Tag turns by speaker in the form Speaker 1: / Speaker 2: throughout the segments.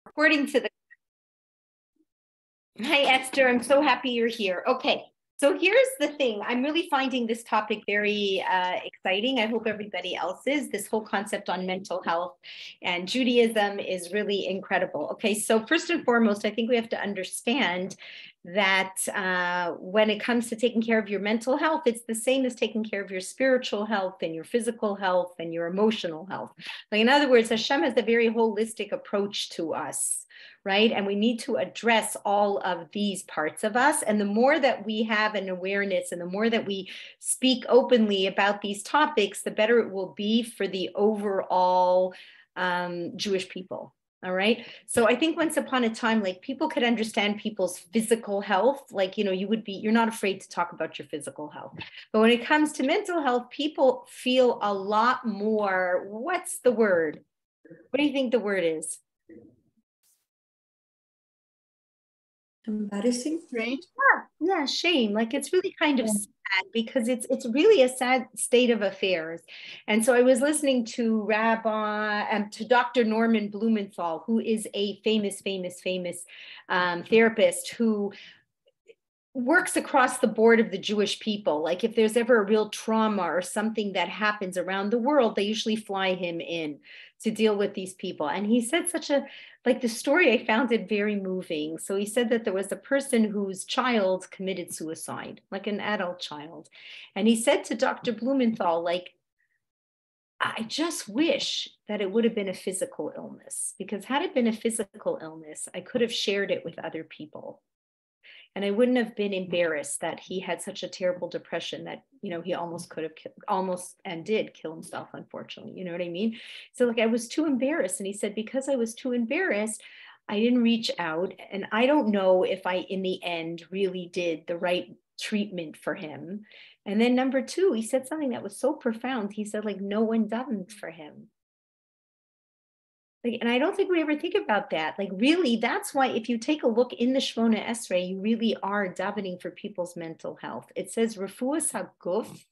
Speaker 1: According to the Hi, Esther. I'm so happy you're here. Okay, so here's the thing. I'm really finding this topic very exciting. I hope everybody else is. This whole concept on mental health and Judaism is really incredible. Okay, so first and foremost, I think we have to understand that when it comes to taking care of your mental health, it's the same as taking care of your spiritual health and your physical health and your emotional health. Like, in other words, Hashem has a very holistic approach to us. Right? And we need to address all of these parts of us. And the more that we have an awareness and the more that we speak openly about these topics, the better it will be for the overall Jewish people. All right. So I think once upon a time, like, people could understand people's physical health. Like, you're not afraid to talk about your physical health. But when it comes to mental health, people feel a lot more, what's the word? What do you think the word is?
Speaker 2: Embarrassing, right?
Speaker 1: Yeah, shame. Like, it's really kind of sad because it's really a sad state of affairs. And so I was listening to to Dr. Norman Blumenthal, who is a famous therapist who works across the board of the Jewish people. Like, if there's ever a real trauma or something that happens around the world, they usually fly him in to deal with these people. And he said the story, I found it very moving. So he said that there was a person whose child committed suicide, like an adult child. And he said to Dr. Blumenthal, like, I just wish that it would have been a physical illness, because had it been a physical illness, I could have shared it with other people. And I wouldn't have been embarrassed that he had such a terrible depression that, he almost could have and did kill himself, unfortunately. You know what I mean? So, like, I was too embarrassed. And he said, because I was too embarrassed, I didn't reach out. And I don't know if I, in the end, really did the right treatment for him. And then number two, he said something that was so profound. He said, like, no one davened for him. And I don't think we ever think about that. Like, really, that's why if you take a look in the Shmona Esrei, you really are davening for people's mental health. It says refuas haguf,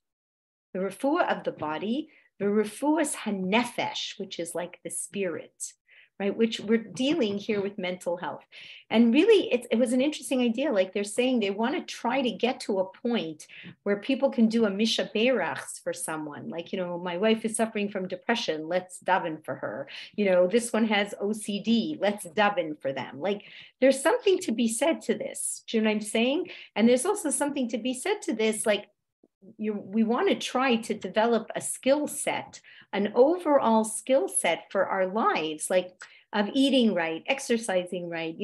Speaker 1: the refuah of the body, the refuas hanefesh, which is like the spirit, right? Which we're dealing here with mental health. And really, it was an interesting idea. Like, they're saying they want to try to get to a point where people can do a misha berachs for someone. Like, my wife is suffering from depression. Let's daven for her. This one has OCD. Let's daven for them. Like, there's something to be said to this. Do you know what I'm saying? And there's also something to be said to this, like, we want to try to develop a skill set, an overall skill set for our lives, like of eating right, exercising right,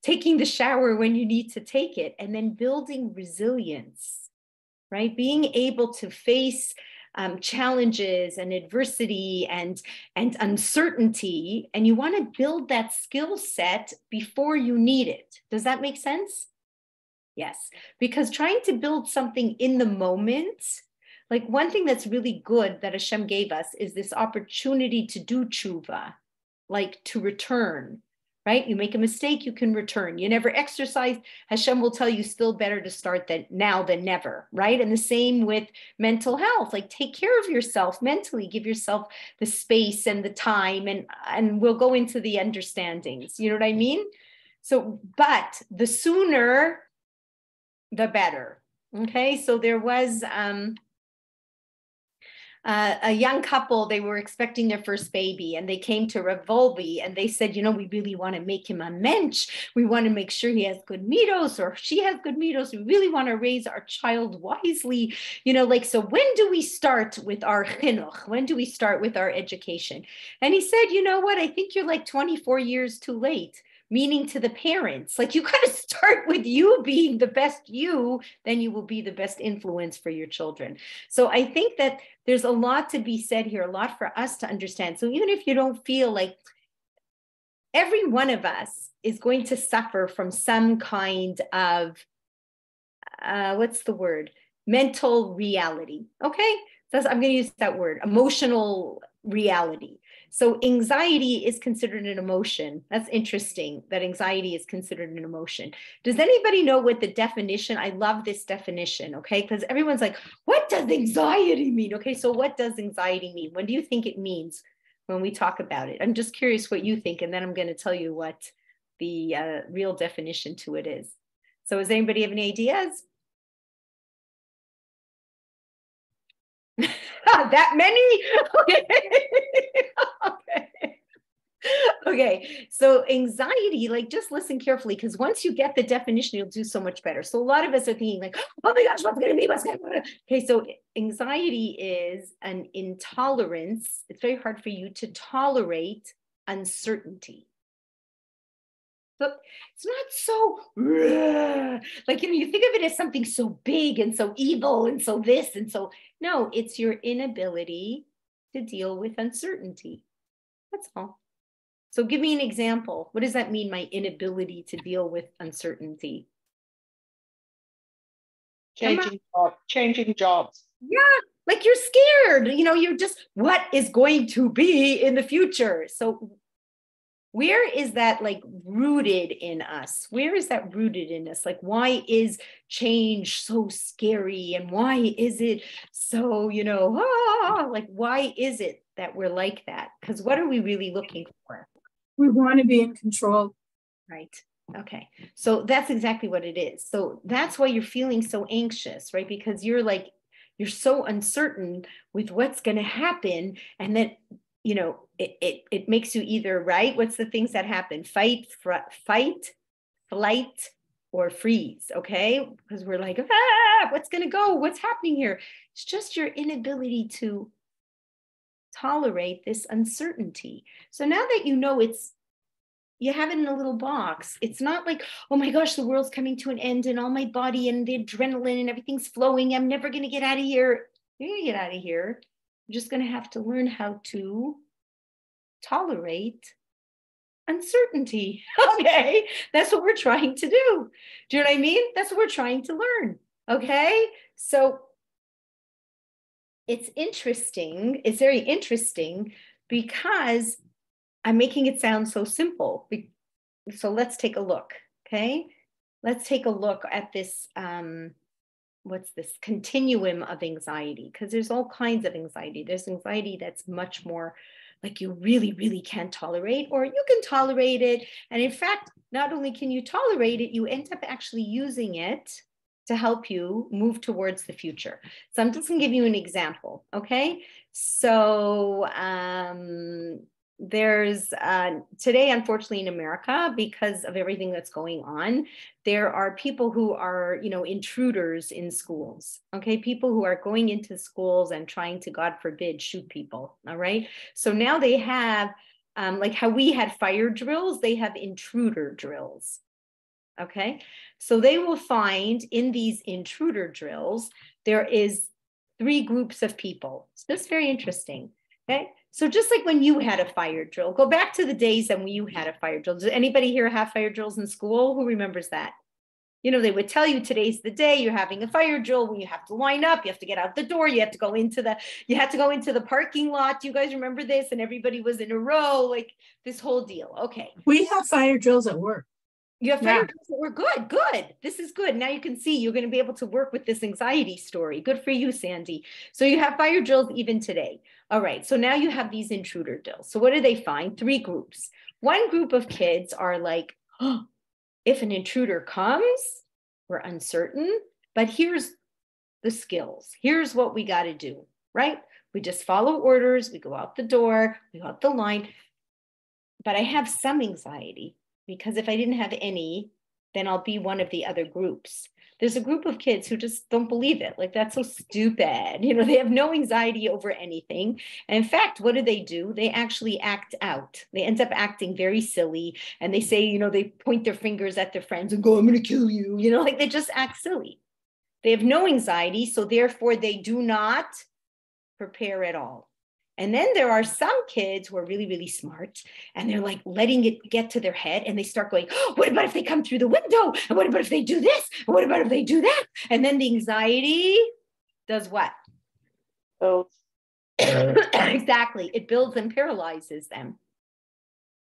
Speaker 1: taking the shower when you need to take it, and then building resilience, right? Being able to face challenges and adversity and uncertainty. And you want to build that skill set before you need it. Does that make sense? Yes, because trying to build something in the moment, like, one thing that's really good that Hashem gave us is this opportunity to do tshuva, like to return, right? You make a mistake, you can return. You never exercise, Hashem will tell you still better to start now than never, right? And the same with mental health, like, take care of yourself mentally, give yourself the space and the time, and we'll go into the understandings, you know what I mean? So, but the sooner, the better. Okay, so there was a young couple. They were expecting their first baby, and they came to Rav Volby, and they said, we really want to make him a mensch. We want to make sure he has good midos, or she has good midos. We really want to raise our child wisely. So when do we start with our chinuch? When do we start with our education? And he said, you know what? I think you're like 24 years too late. Meaning to the parents, like, you got to start with you being the best you, then you will be the best influence for your children. So I think that there's a lot to be said here, a lot for us to understand. So even if you don't feel like, every one of us is going to suffer from some kind of, what's the word? Mental reality. Okay. So I'm going to use that word, emotional reality. So anxiety is considered an emotion. That's interesting that anxiety is considered an emotion. Does anybody know what the definition? I love this definition, okay? Because everyone's like, what does anxiety mean? Okay, so what does anxiety mean? What do you think it means? when we talk about it. I'm just curious what you think, and then I'm going to tell you what the real definition to it is. So does anybody have any ideas? That many? Okay. Okay. Okay, so anxiety, like just listen carefully, because once you get the definition, you'll do so much better. So a lot of us are thinking like, oh my gosh, what's going to be? What's going to be? Okay, so anxiety is an intolerance. It's very hard for you to tolerate uncertainty. So it's not so like, you think of it as something so big and so evil and so this and so. No, it's your inability to deal with uncertainty. That's all. So give me an example. What does that mean, my inability to deal with uncertainty?
Speaker 2: Changing jobs.
Speaker 1: Yeah, like you're scared. You're just, what is going to be in the future? So where is that like rooted in us? Where is that rooted in us? Like, why is change so scary? And why is it so, like, why is it that we're like that? Because what are we really looking for?
Speaker 3: We want to be in control.
Speaker 1: Right. Okay. So that's exactly what it is. So that's why you're feeling so anxious, right? Because you're so uncertain with what's going to happen. And then, it makes you either, right? What's the things that happen? Fight, flight, or freeze. Okay. Because we're like, what's going to go? What's happening here? It's just your inability to tolerate this uncertainty. So now that you have it in a little box, it's not like, oh my gosh, the world's coming to an end and all my body and the adrenaline and everything's flowing. I'm never going to get out of here. You're going to get out of here. You're just going to have to learn how to tolerate uncertainty. Okay. That's what we're trying to do. Do you know what I mean? That's what we're trying to learn. Okay. So it's interesting. It's very interesting because I'm making it sound so simple. So let's take a look. Okay. Let's take a look at this. What's this continuum of anxiety? Because there's all kinds of anxiety. There's anxiety that's much more like you really, really can't tolerate, or you can tolerate it. And in fact, not only can you tolerate it, you end up actually using it to help you move towards the future. So I'm just going to give you an example, okay? So there's today, unfortunately, in America, because of everything that's going on, there are people who are, intruders in schools, okay? People who are going into schools and trying to, God forbid, shoot people, all right? So now they have, like how we had fire drills, they have intruder drills. Okay, so they will find in these intruder drills, there is 3 groups of people. So that's very interesting. Okay, so just like when you had a fire drill, go back to the days when you had a fire drill. Does anybody here have fire drills in school? Who remembers that? They would tell you today's the day you're having a fire drill when you have to line up, you have to get out the door, you had to go into the parking lot. Do you guys remember this? And everybody was in a row, like this whole deal. Okay.
Speaker 3: We have fire drills at work.
Speaker 1: You have fire drills that were good. This is good. Now you can see you're going to be able to work with this anxiety story. Good for you, Sandy. So you have fire drills even today. All right. So now you have these intruder drills. So what do they find? 3 groups. One group of kids are like, oh, if an intruder comes, we're uncertain, but here's the skills. Here's what we got to do, right? We just follow orders. We go out the door, we go out the line. But I have some anxiety, because if I didn't have any, then I'll be one of the other groups. There's a group of kids who just don't believe it. Like, that's so stupid. They have no anxiety over anything. And in fact, what do? They actually act out. They end up acting very silly. And they say, they point their fingers at their friends and go, I'm going to kill you. Like they just act silly. They have no anxiety. So therefore, they do not prepare at all. And then there are some kids who are really, really smart, and they're like letting it get to their head, and they start going, oh, what about if they come through the window? And what about if they do this? And what about if they do that? And then the anxiety does what?
Speaker 2: Builds.
Speaker 1: Exactly. It builds and paralyzes them.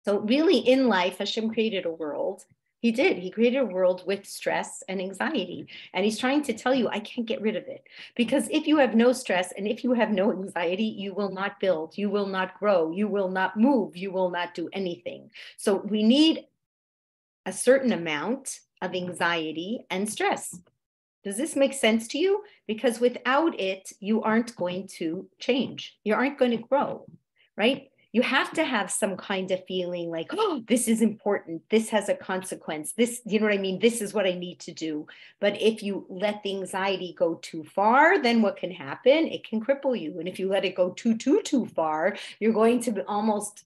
Speaker 1: So really in life, Hashem created a world He did. He created a world with stress and anxiety. And he's trying to tell you, I can't get rid of it. Because if you have no stress and if you have no anxiety, you will not build, you will not grow, you will not move, you will not do anything. So we need a certain amount of anxiety and stress. Does this make sense to you? Because without it, you aren't going to change. You aren't going to grow, right? You have to have some kind of feeling like, oh, this is important. This has a consequence. This, you know what I mean? This is what I need to do. But if you let the anxiety go too far, then what can happen? It can cripple you. And if you let it go too far, you're going to almost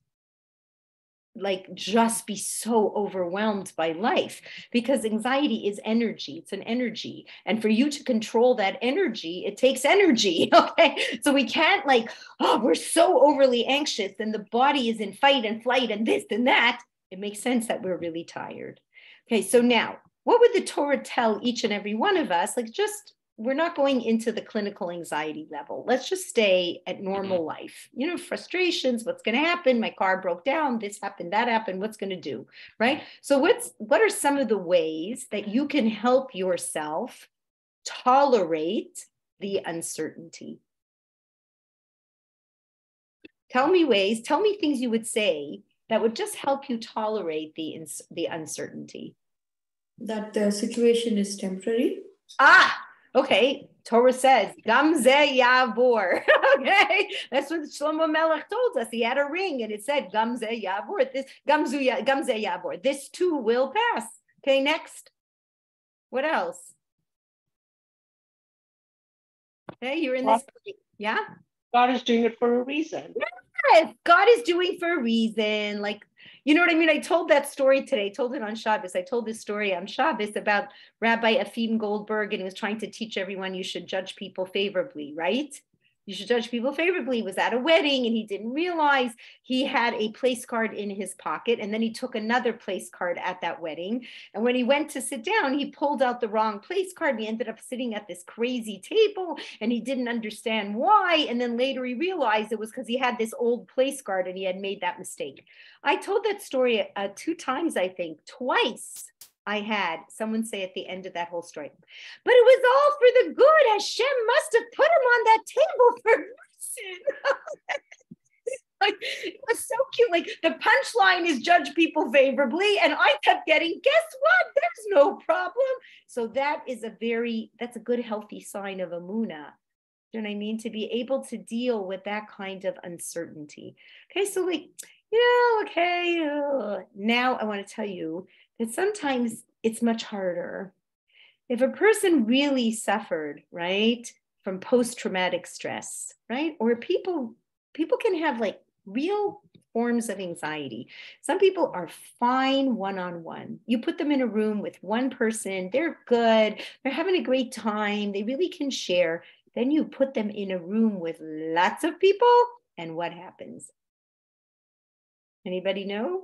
Speaker 1: like just be so overwhelmed by life, because anxiety is energy. It's an energy. And for you to control that energy, it takes energy. Okay. So we can't like, oh, we're so overly anxious and the body is in fight and flight and this and that. It makes sense that we're really tired. Okay. So now what would the Torah tell each and every one of us? Like, just, we're not going into the clinical anxiety level. Let's just stay at normal life. You know, frustrations, what's going to happen? My car broke down, this happened, that happened, what's going to do, right? So what are some of the ways that you can help yourself tolerate the uncertainty? Tell me ways, tell me things you would say that would just help you tolerate the uncertainty.
Speaker 4: That the situation is temporary.
Speaker 1: Okay, Torah says, Gam ze yavor. Okay, that's what Shlomo Melech told us. He had a ring and it said, Gam ze yavor. This Gam ze yavor. This too will pass. Okay, next. What else? Okay, you're in this. Yeah.
Speaker 2: God is doing it for a reason.
Speaker 1: Yes, God is doing for a reason. Like, you know what I mean? I told that story today. I told it on Shabbos. I told this story on Shabbos about Rabbi Efim Goldberg, and he was trying to teach everyone you should judge people favorably, right? You should judge people favorably. He was at a wedding and he didn't realize he had a place card in his pocket. And then he took another place card at that wedding. And when he went to sit down, he pulled out the wrong place card. And he ended up sitting at this crazy table and he didn't understand why. And then later he realized it was because he had this old place card and he had made that mistake. I told that story 2 times, I think, twice. I had someone say at the end of that whole story, but it was all for the good. Hashem must have put him on that table for a reason. Like, it was so cute. Like, the punchline is judge people favorably. And I kept getting, guess what? There's no problem. So that's a good, healthy sign of Emunah. You know what I mean? To be able to deal with that kind of uncertainty. Okay, so like, now I want to tell you that sometimes it's much harder. If a person really suffered, right, from post-traumatic stress, right, or people can have like real forms of anxiety. Some people are fine one-on-one. You put them in a room with one person, they're good, they're having a great time, they really can share. Then you put them in a room with lots of people, and what happens? Anybody know?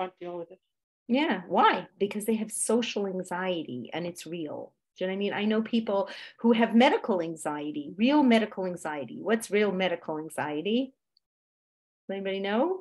Speaker 2: Can't deal with it.
Speaker 1: Yeah, why? Because they have social anxiety and it's real. Do you know what I mean? I know people who have medical anxiety, real medical anxiety. What's real medical anxiety? Does anybody know?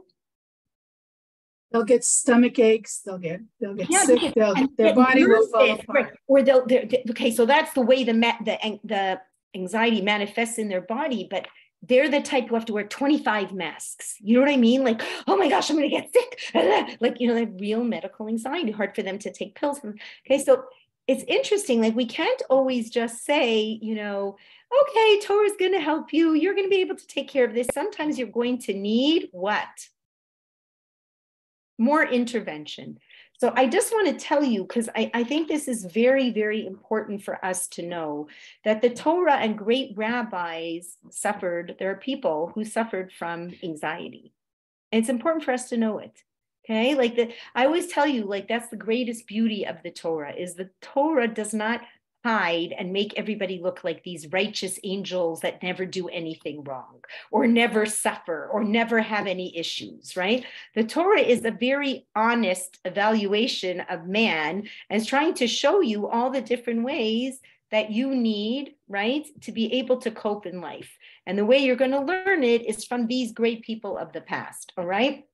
Speaker 3: They'll get stomach aches. They'll get sick. Their body will fall apart.
Speaker 1: Or okay, so that's the way the anxiety manifests in their body, but they're the type who have to wear 25 masks. You know what I mean? Like, oh my gosh, I'm going to get sick. Like, you know, like real medical anxiety, hard for them to take pills. Okay, so it's interesting. Like, we can't always just say, you know, okay, Torah's going to help you. You're going to be able to take care of this. Sometimes you're going to need what? More intervention. So I just want to tell you, because I think this is very, very important for us to know, that the Torah and great rabbis suffered, there are people who suffered from anxiety. And it's important for us to know it. Okay, like I always tell you, like, that's the greatest beauty of the Torah, is the Torah does not hide and make everybody look like these righteous angels that never do anything wrong or never suffer or never have any issues, right? The Torah is a very honest evaluation of man and is trying to show you all the different ways that you need, right, to be able to cope in life. And the way you're going to learn it is from these great people of the past, all right?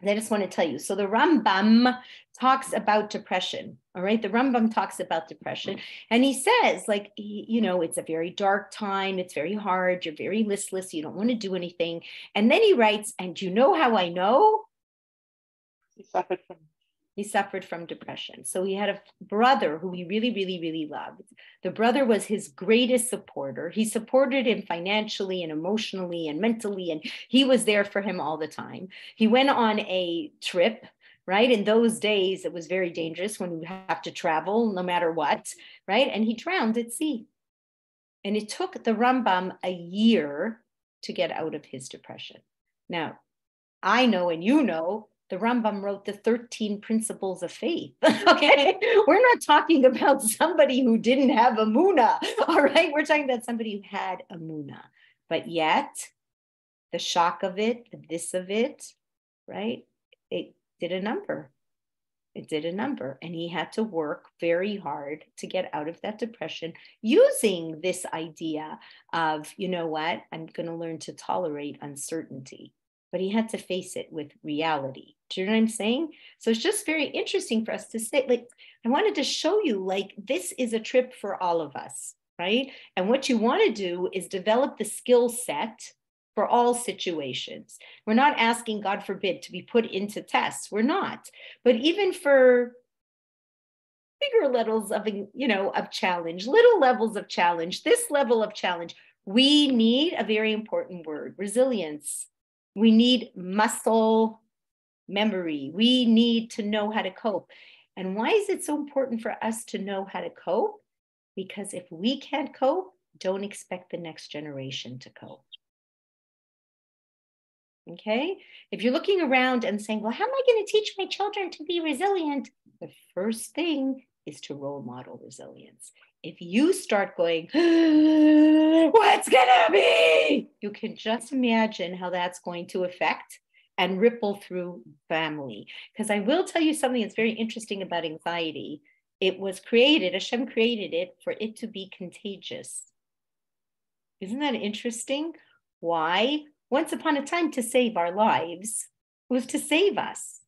Speaker 1: I just want to tell you. So the Rambam talks about depression. All right. The Rambam talks about depression. And he says, like, it's a very dark time. It's very hard. You're very listless. You don't want to do anything. And then he writes, and you know how I know? He suffered from depression. So he had a brother who he really, really, really loved. The brother was his greatest supporter. He supported him financially and emotionally and mentally, and he was there for him all the time. He went on a trip, right? In those days, it was very dangerous when you have to travel no matter what, right? And he drowned at sea. And it took the Rambam a year to get out of his depression. Now, I know, and you know, the Rambam wrote the 13 principles of faith. Okay. We're not talking about somebody who didn't have Emunah. All right. We're talking about somebody who had Emunah. But yet, the shock of it, the this of it, right? It did a number. It did a number. And he had to work very hard to get out of that depression using this idea of, you know what, I'm going to learn to tolerate uncertainty. But he had to face it with reality. Do you know what I'm saying? So it's just very interesting for us to say, like, I wanted to show you, like, this is a trip for all of us, right? And what you want to do is develop the skill set for all situations. We're not asking, God forbid, to be put into tests. We're not. But even for bigger levels of, of challenge, little levels of challenge, this level of challenge, we need a very important word, resilience. We need muscle memory. We need to know how to cope. And why is it so important for us to know how to cope? Because if we can't cope, don't expect the next generation to cope. Okay? If you're looking around and saying, well, how am I going to teach my children to be resilient? The first thing is to role model resilience. If you start going, what's gonna be? You can just imagine how that's going to affect and ripple through family. Because I will tell you something that's very interesting about anxiety. It was created, Hashem created it for it to be contagious. Isn't that interesting? Why? Once upon a time, to save our lives was to save us.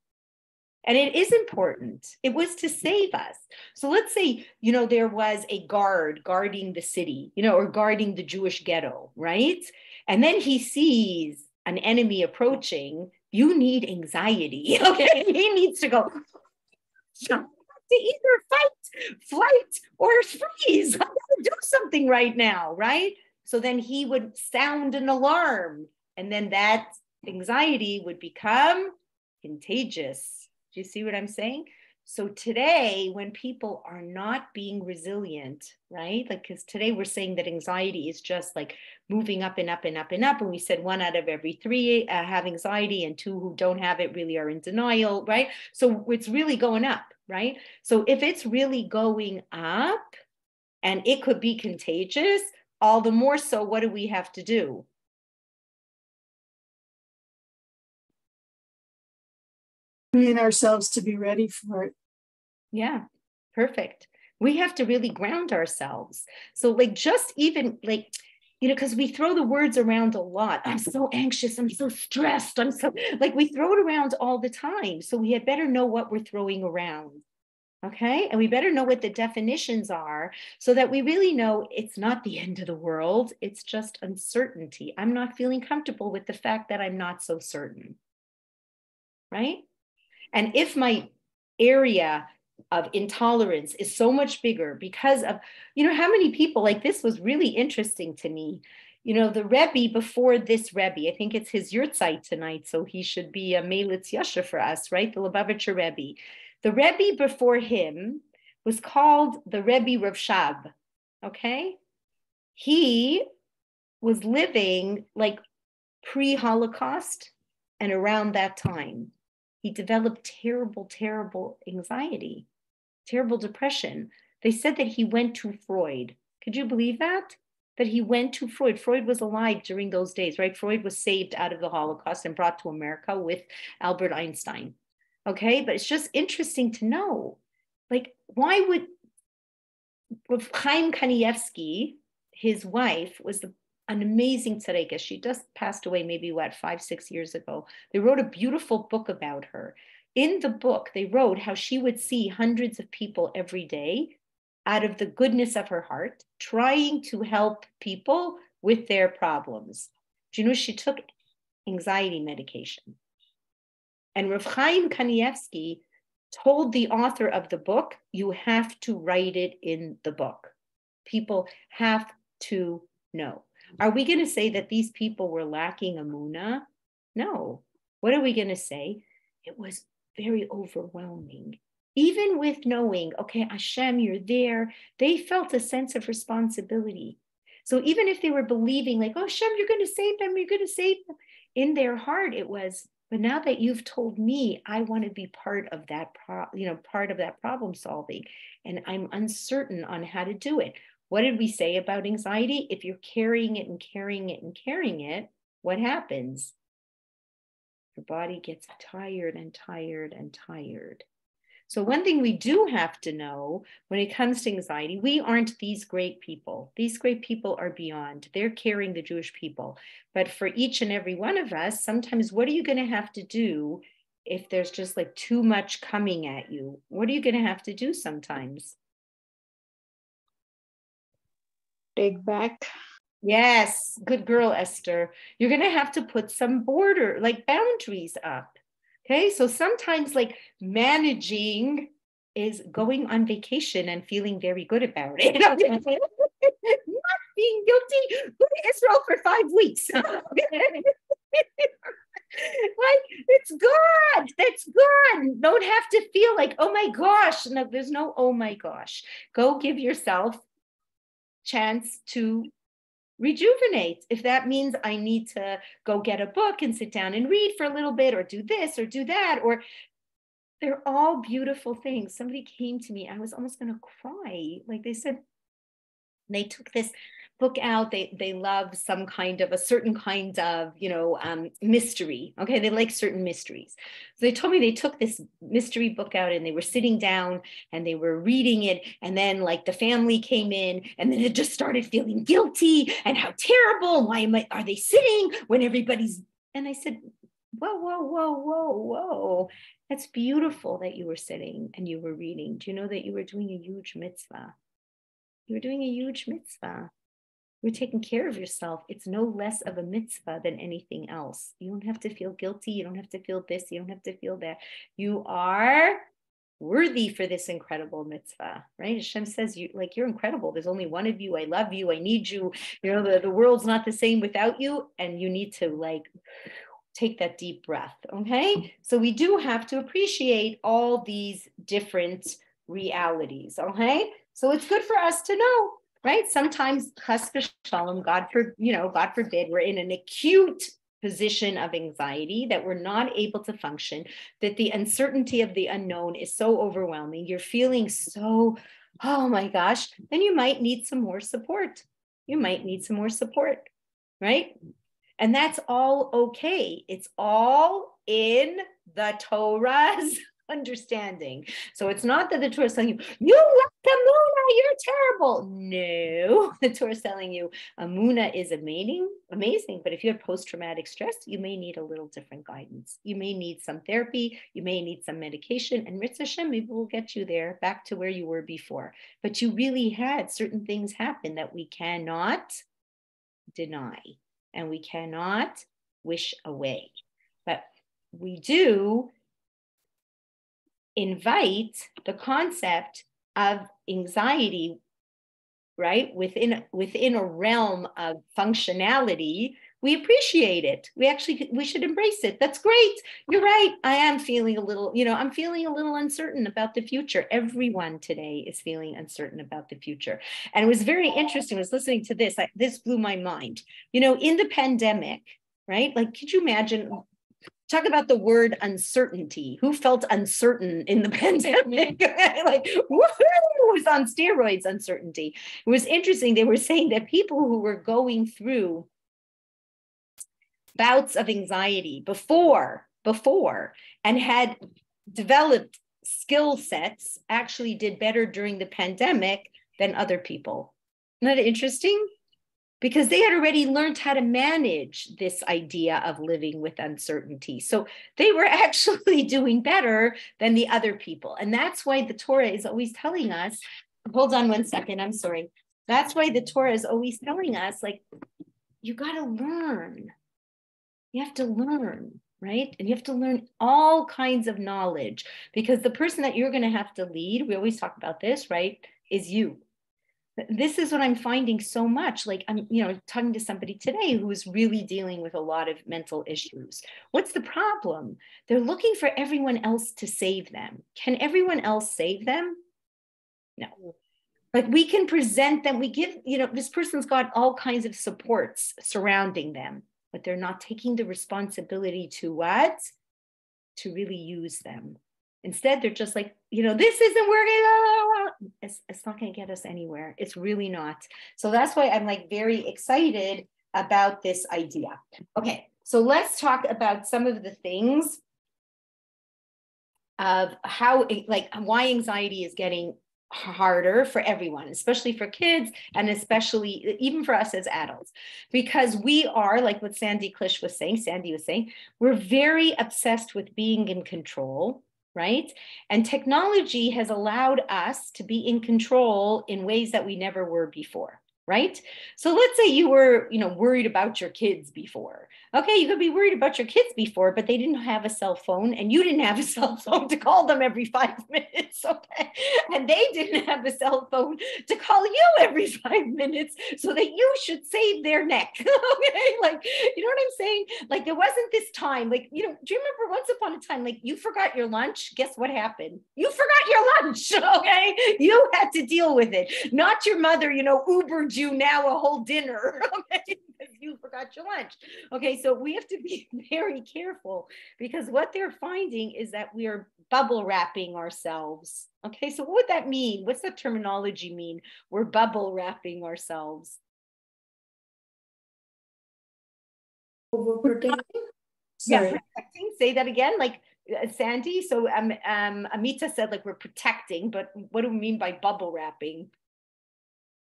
Speaker 1: And it is important. It was to save us. So let's say, there was a guard guarding the city, or guarding the Jewish ghetto, right? And then he sees an enemy approaching. You need anxiety, okay? He needs to go to either fight, flight, or freeze. I gotta do something right now, right? So then he would sound an alarm. And then that anxiety would become contagious. Do you see what I'm saying? So today, when people are not being resilient, right? Like, because today we're saying that anxiety is just like moving up and up and up and up. And we said 1 out of every 3 have anxiety, and 2 who don't have it really are in denial, right? So it's really going up, right? So if it's really going up and it could be contagious, all the more so, what do we have to do?
Speaker 3: Train ourselves to be ready for it.
Speaker 1: Yeah, perfect. We have to really ground ourselves. So just even because we throw the words around a lot. I'm so anxious. I'm so stressed. I'm so we throw it around all the time. So we had better know what we're throwing around. Okay. And we better know what the definitions are so that we really know it's not the end of the world. It's just uncertainty. I'm not feeling comfortable with the fact that I'm not so certain. Right? And if my area of intolerance is so much bigger because of, how many people, this was really interesting to me. The Rebbe before this Rebbe, I think it's his yurtzeit tonight, so he should be a Melitz Yasha for us, right? The Lubavitcher Rebbe. The Rebbe before him was called the Rebbe Rav Shab, okay? He was living pre-Holocaust and around that time. He developed terrible, terrible anxiety, terrible depression. They said that he went to Freud. Could you believe that? That he went to Freud. Freud was alive during those days, right? Freud was saved out of the Holocaust and brought to America with Albert Einstein. Okay, but it's just interesting to know, why would Chaim Kanievsky, his wife, was the an amazing tzaddikas. She just passed away maybe, 5-6 years ago. They wrote a beautiful book about her. In the book, they wrote how she would see hundreds of people every day out of the goodness of her heart, trying to help people with their problems. Do you know she took anxiety medication? And Rav Chaim Kanievsky told the author of the book, you have to write it in the book. People have to know. Are we going to say that these people were lacking emunah? No. What are we going to say? It was very overwhelming. Even with knowing, okay, Hashem, you're there, they felt a sense of responsibility. So even if they were believing like, oh, Hashem, you're going to save them, you're going to save them, in their heart it was, but now that you've told me, I want to be part of that, part of that problem solving, and I'm uncertain on how to do it. What did we say about anxiety? If you're carrying it and carrying it and carrying it, what happens? Your body gets tired and tired and tired. So one thing we do have to know when it comes to anxiety, we aren't these great people. These great people are beyond. They're carrying the Jewish people. But for each and every one of us, sometimes what are you going to have to do if there's just like too much coming at you? What are you going to have to do sometimes?
Speaker 2: Take back.
Speaker 1: Yes, good girl, Esther. You're going to have to put some boundaries up. Okay, so sometimes like managing is going on vacation and feeling very good about it. Not being guilty. Go to Israel for 5 weeks. It's good. That's good. Don't have to feel like, oh my gosh. No, there's no, oh my gosh. Go give yourself chance to rejuvenate. If that means I need to go get a book and sit down and read for a little bit, or do this or do that, or they're all beautiful things. Somebody came to me, I was almost going to cry. Like they said, they took this book out. They love some kind of a certain kind of, mystery. Okay. They like certain mysteries. So they told me they took this mystery book out and they were sitting down and they were reading it. And then like the family came in and then it just started feeling guilty and how terrible. Why are they sitting when everybody's, and I said, whoa. That's beautiful that you were sitting and you were reading. Do you know that you were doing a huge mitzvah? You were doing a huge mitzvah. You're taking care of yourself. It's no less of a mitzvah than anything else. You don't have to feel guilty. You don't have to feel this. You don't have to feel that. You are worthy for this incredible mitzvah, right? Hashem says, you're incredible. There's only one of you. I love you. I need you. The world's not the same without you. And you need to take that deep breath, okay? So we do have to appreciate all these different realities, okay? So it's good for us to know, right? Sometimes, chas v'shalom, God forbid, we're in an acute position of anxiety that we're not able to function, that the uncertainty of the unknown is so overwhelming. You're feeling so, oh my gosh, then you might need some more support. Right? And that's all okay. It's all in the Torah's understanding. So it's not that the Torah is telling you, you lack Amunah, you're terrible. No, the Torah is telling you Amunah is amazing, but if you have post-traumatic stress, you may need a little different guidance. You may need some therapy, you may need some medication, and Mitzvah Hashem, maybe we'll get you there back to where you were before. But you really had certain things happen that we cannot deny and we cannot wish away. But we do invite the concept of anxiety, right? Within a realm of functionality, we appreciate it. We should embrace it. That's great. You're right. I am feeling a little, I'm feeling a little uncertain about the future. Everyone today is feeling uncertain about the future. And it was very interesting. I was listening to this. This blew my mind. In the pandemic, right? Could you imagine? Talk about the word uncertainty. Who felt uncertain in the pandemic? Woohoo! It was on steroids, uncertainty. It was interesting. They were saying that people who were going through bouts of anxiety before and had developed skill sets actually did better during the pandemic than other people. Isn't that interesting? because they had already learned how to manage this idea of living with uncertainty. So they were actually doing better than the other people. And that's why the Torah is always telling us, hold on one second, I'm sorry. That's why the Torah is always telling us, like, you got to learn. You have to learn, right? And you have to learn all kinds of knowledge, because the person that you're going to have to lead, we always talk about this, right, is you. This is what I'm finding so much. Like, I'm, talking to somebody today who is really dealing with a lot of mental issues. What's the problem? They're looking for everyone else to save them. Can everyone else save them? No. Like, we can present them, we give, this person's got all kinds of supports surrounding them, but they're not taking the responsibility to what? To really use them. Instead, they're just like, this isn't working. It's not going to get us anywhere. It's really not. So that's why I'm like very excited about this idea. Okay, so let's talk about some of the things of how, like, why anxiety is getting harder for everyone, especially for kids, and especially even for us as adults, because we are, like what Sandy was saying, we're very obsessed with being in control, right? And technology has allowed us to be in control in ways that we never were before, right? So let's say you were, worried about your kids before. Okay, you could be worried about your kids before, but they didn't have a cell phone, and you didn't have a cell phone to call them every 5 minutes, okay? And they didn't have a cell phone to call you every 5 minutes, so that you should save their neck, okay? Like, you know what I'm saying? Like, there wasn't this time, like, do you remember once upon a time, like, you forgot your lunch? Guess what happened? You forgot your lunch, okay? You had to deal with it. Not your mother, Ubered you now a whole dinner, okay? Because you forgot your lunch. Okay, so we have to be very careful, because what they're finding is that we are bubble wrapping ourselves. Okay, so what would that mean? What's the terminology mean? We're bubble wrapping ourselves.
Speaker 4: Overprotecting.
Speaker 1: Yeah, protecting. Say that again, like Sandy. So Amita said, like, we're protecting, but what do we mean by bubble wrapping?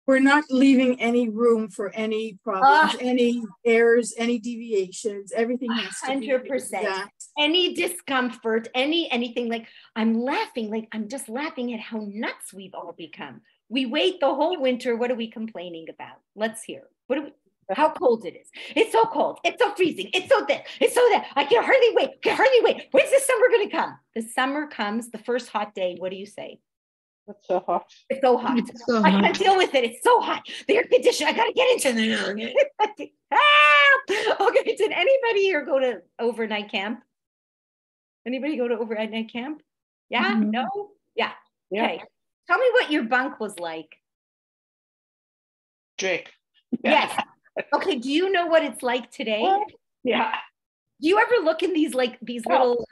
Speaker 3: We're not leaving any room for any problems, any errors, any deviations. Everything has to be
Speaker 1: 100%.
Speaker 3: exact.
Speaker 1: Any discomfort, anything. Like, I'm laughing, like, I'm just laughing at how nuts we've all become. We wait the whole winter. What are we complaining about? Let's hear. How cold it is. It's so cold. It's so freezing. It's so this. It's so that. I can hardly wait. When's the summer going to come? The summer comes, the first hot day. What do you say?
Speaker 2: It's so hot.
Speaker 1: It's so hot. I can't deal with it. It's so hot. The air conditioner. I got to get into the help. Okay. Did anybody here go to overnight camp? Anybody go to overnight camp? Yeah?
Speaker 2: Mm-hmm.
Speaker 1: No? Yeah. Okay. Tell me what your bunk was like.
Speaker 2: Jake.
Speaker 1: Yes. Okay. Do you know what it's like today?
Speaker 2: Yeah.
Speaker 1: Do you ever look in these little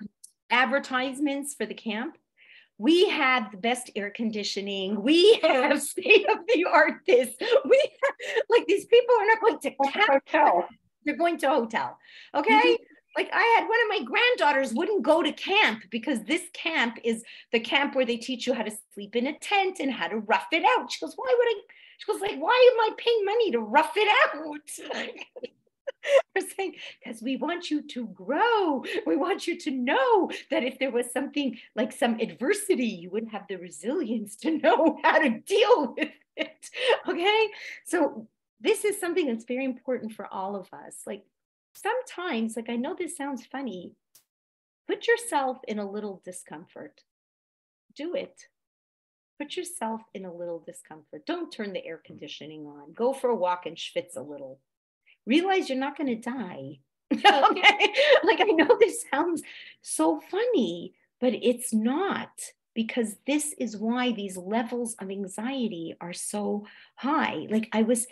Speaker 1: advertisements for the camp? We have the best air conditioning. We have state-of-the-art this. We have, like, these people are not going to
Speaker 2: hotel.
Speaker 1: They're going to a hotel. Okay. Mm-hmm. Like, I had one of my granddaughters wouldn't go to camp, because this camp is the camp where they teach you how to sleep in a tent and how to rough it out. She goes, she goes, like, why am I paying money to rough it out? We're saying, because we want you to grow. We want you to know that if there was something like some adversity, you would have the resilience to know how to deal with it. Okay. So this is something that's very important for all of us. Like, sometimes, like, I know this sounds funny, put yourself in a little discomfort. Do it. Put yourself in a little discomfort. Don't turn the air conditioning on. Go for a walk and schwitz a little. Realize you're not going to die. Okay? Like, I know this sounds so funny, but it's not, because this is why these levels of anxiety are so high. Like, I was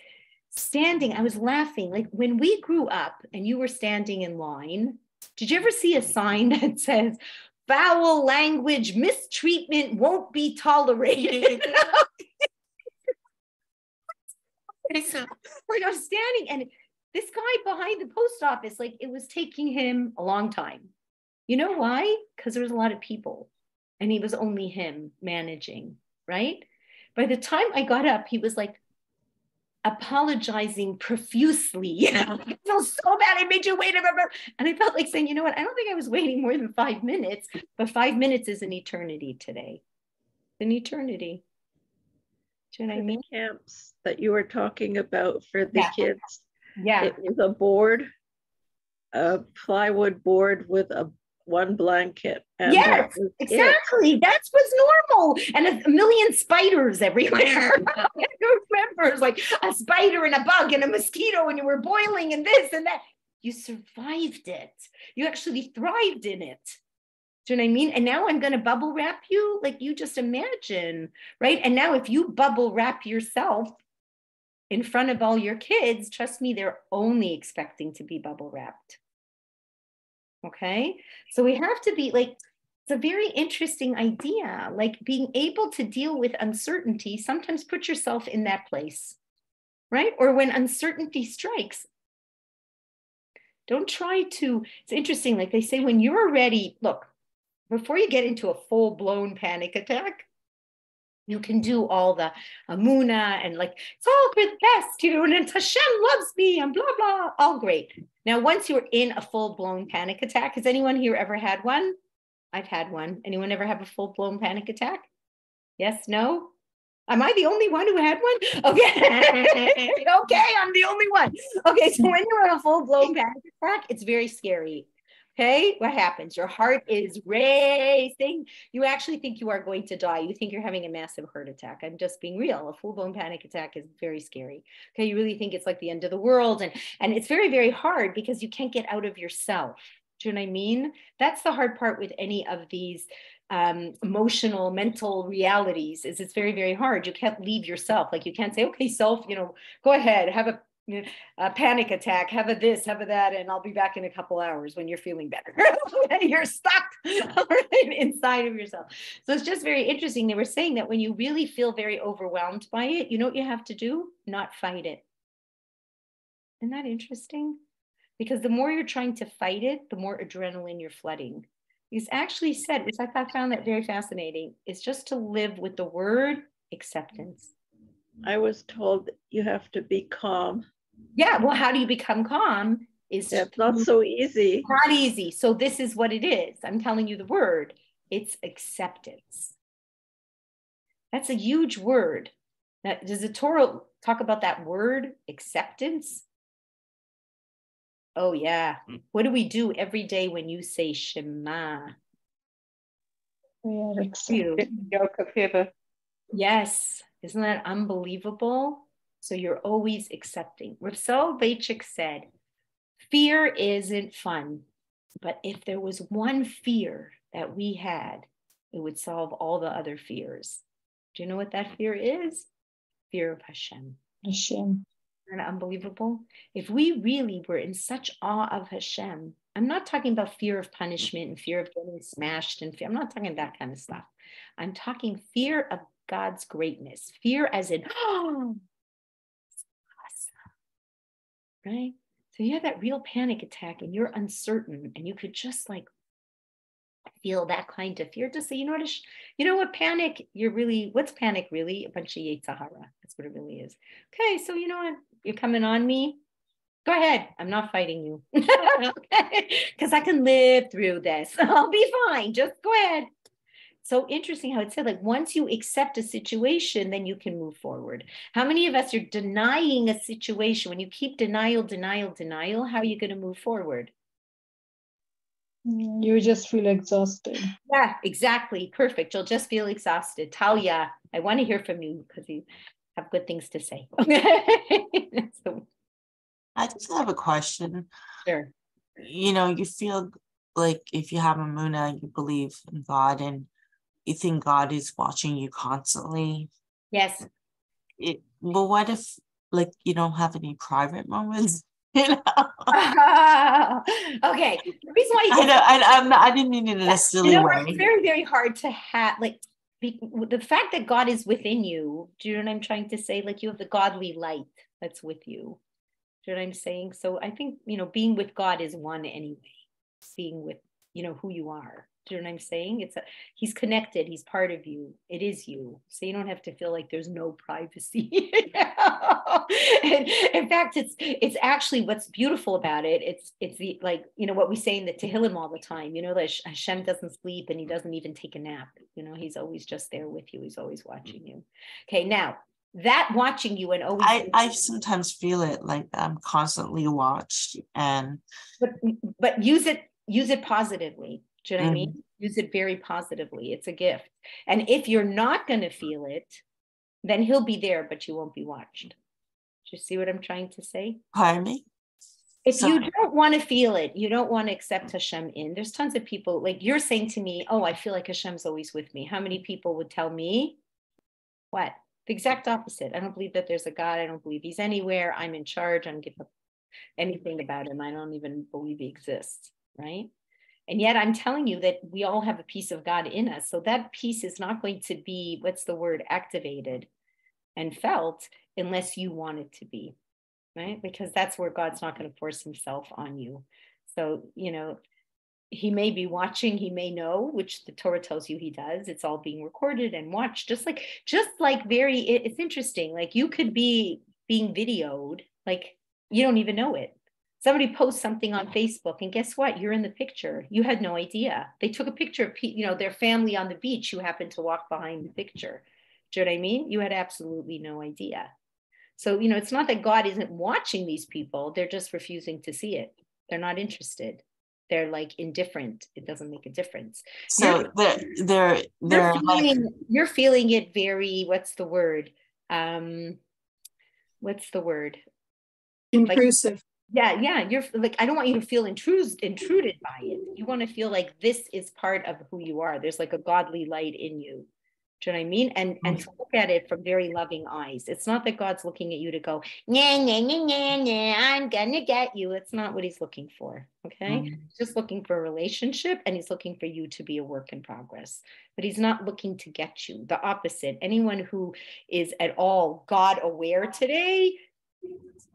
Speaker 1: laughing. Like, when we grew up and you were standing in line, did you ever see a sign that says, foul language, mistreatment won't be tolerated? So, like, I was standing, and this guy behind the post office, like, it was taking him a long time. You know why? Because there was a lot of people, and he was only him managing, right? By the time I got up, he was like, apologizing profusely. I feel so bad. I made you wait. And I felt like saying, you know what? I don't think I was waiting more than 5 minutes, but 5 minutes is an eternity today. An eternity. Do you know what I mean?
Speaker 5: The camps that you were talking about for the kids.
Speaker 1: Yeah.
Speaker 5: It was a board, a plywood board with one blanket. And
Speaker 1: yes, exactly. That was normal. And a million spiders everywhere. I remember it was like a spider and a bug and a mosquito, and you were boiling and this and that. You survived it. You actually thrived in it. Do you know what I mean? And now I'm going to bubble wrap you. Like, you just imagine, right? And now if you bubble wrap yourself in front of all your kids, trust me, they're only expecting to be bubble wrapped. Okay? So we have to be like, it's a very interesting idea, like being able to deal with uncertainty. Sometimes put yourself in that place, right? Or when uncertainty strikes, don't try to, it's interesting, like they say, when you're ready, look, before you get into a full-blown panic attack, you can do all the amuna and like, it's all for the best, you know, and Hashem loves me and blah, blah, all great. Now, once you're in a full-blown panic attack, has anyone here ever had one? I've had one. Anyone ever have a full-blown panic attack? Yes, no? Am I the only one who had one? Okay. Okay, I'm the only one. Okay, so when you're in a full-blown panic attack, it's very scary. Okay, what happens? Your heart is racing. You actually think you are going to die. You think you're having a massive heart attack. I'm just being real. A full-blown panic attack is very scary. Okay, you really think it's like the end of the world. And it's very, very hard because you can't get out of yourself. Do you know what I mean? That's the hard part with any of these emotional, mental realities, is it's very, very hard. You can't leave yourself. Like, you can't say, okay, self, you know, go ahead, have a panic attack, have a this, have a that, and I'll be back in a couple hours when you're feeling better. You're stuck inside of yourself. So it's just very interesting. They were saying that when you really feel very overwhelmed by it, you know what you have to do? Not fight it. Isn't that interesting? Because the more you're trying to fight it, the more adrenaline you're flooding. He's actually said, which I found that very fascinating, is just to live with the word acceptance.
Speaker 5: I was told you have to be calm.
Speaker 1: Yeah, well, how do you become calm? It's
Speaker 5: not so easy.
Speaker 1: Not easy. So this is what it is. I'm telling you the word. It's acceptance. That's a huge word. Now, does the Torah talk about that word, acceptance? Oh, yeah. What do we do every day when you say Shema?
Speaker 2: We are accepting the yoke of Hiva.
Speaker 1: Yes. Isn't that unbelievable? So you're always accepting. Rav Soloveitchik said, fear isn't fun, but if there was one fear that we had, it would solve all the other fears. Do you know what that fear is? Fear of Hashem.
Speaker 2: Hashem.
Speaker 1: Isn't that unbelievable? If we really were in such awe of Hashem, I'm not talking about fear of punishment and fear of getting smashed, and fear. I'm not talking that kind of stuff. I'm talking fear of God's greatness. Fear as in, oh, awesome. Right? So you have that real panic attack and you're uncertain and you could just like feel that kind of fear. Just say, you know what, panic, what's panic really? A bunch of Yetzer Hara. That's what it really is. Okay, so you know what? You're coming on me. Go ahead. I'm not fighting you. Because I can live through this. I'll be fine. Just go ahead. So interesting how it said, like, once you accept a situation, then you can move forward. How many of us are denying a situation? When you keep denial, how are you going to move forward?
Speaker 2: You just feel exhausted.
Speaker 1: Yeah, exactly. Perfect. You'll just feel exhausted. Talia, I want to hear from you because you have good things to say. So,
Speaker 6: I just have a question.
Speaker 1: Sure.
Speaker 6: You know, you feel like if you have a Muna, you believe in God and you think God is watching you constantly.
Speaker 1: Yes.
Speaker 6: But what if, like, you don't have any private moments? You know?
Speaker 1: Okay. The reason why
Speaker 6: I didn't mean it in a silly way.
Speaker 1: It's very, very hard to have, like, the fact that God is within you. Do you know what I'm trying to say? Like, you have the godly light that's with you. Do you know what I'm saying? So I think, being with God is one anyway. Being with, who you are. Do you know what I'm saying? He's connected. He's part of you. It is you. So you don't have to feel like there's no privacy. And in fact, it's actually what's beautiful about it. It's the, like, what we say in the Tehillim all the time, that Hashem doesn't sleep and he doesn't even take a nap. He's always just there with you. He's always watching you. Okay. Now that watching you and always,
Speaker 6: I sometimes feel it like I'm constantly watched,
Speaker 1: but use it positively. Do you know what I mean? Use it very positively. It's a gift. And if you're not going to feel it, then he'll be there, but you won't be watched. Do you see what I'm trying to say?
Speaker 6: Pardon me?
Speaker 1: If you don't want to feel it, you don't want to accept Hashem in. There's tons of people, like you're saying to me, oh, I feel like Hashem's always with me. How many people would tell me what? The exact opposite. I don't believe that there's a God. I don't believe he's anywhere. I'm in charge. I don't give up anything about him. I don't even believe he exists, right? And yet I'm telling you that we all have a piece of God in us. So that piece is not going to be, activated and felt unless you want it to be, right? Because that's where God's not going to force himself on you. So, he may be watching, he may know, which the Torah tells you he does. It's all being recorded and watched, just like it's interesting. Like you could be being videoed, like you don't even know it. Somebody posts something on Facebook and guess what? You're in the picture. You had no idea. They took a picture of, their family on the beach. You happened to walk behind the picture. Do you know what I mean? You had absolutely no idea. So, it's not that God isn't watching these people. They're just refusing to see it. They're not interested. They're like indifferent. It doesn't make a difference.
Speaker 6: So
Speaker 1: you're feeling it very, what's the word?
Speaker 3: Intrusive.
Speaker 1: Yeah. You're like, I don't want you to feel intruded by it. You want to feel like this is part of who you are. There's like a godly light in you. Do you know what I mean? And to look at it from very loving eyes. It's not that God's looking at you to go, nah, nah, nah, nah, nah, I'm gonna get you. It's not what he's looking for. Okay. He's just looking for a relationship, and he's looking for you to be a work in progress. But he's not looking to get you. The opposite. Anyone who is at all God aware today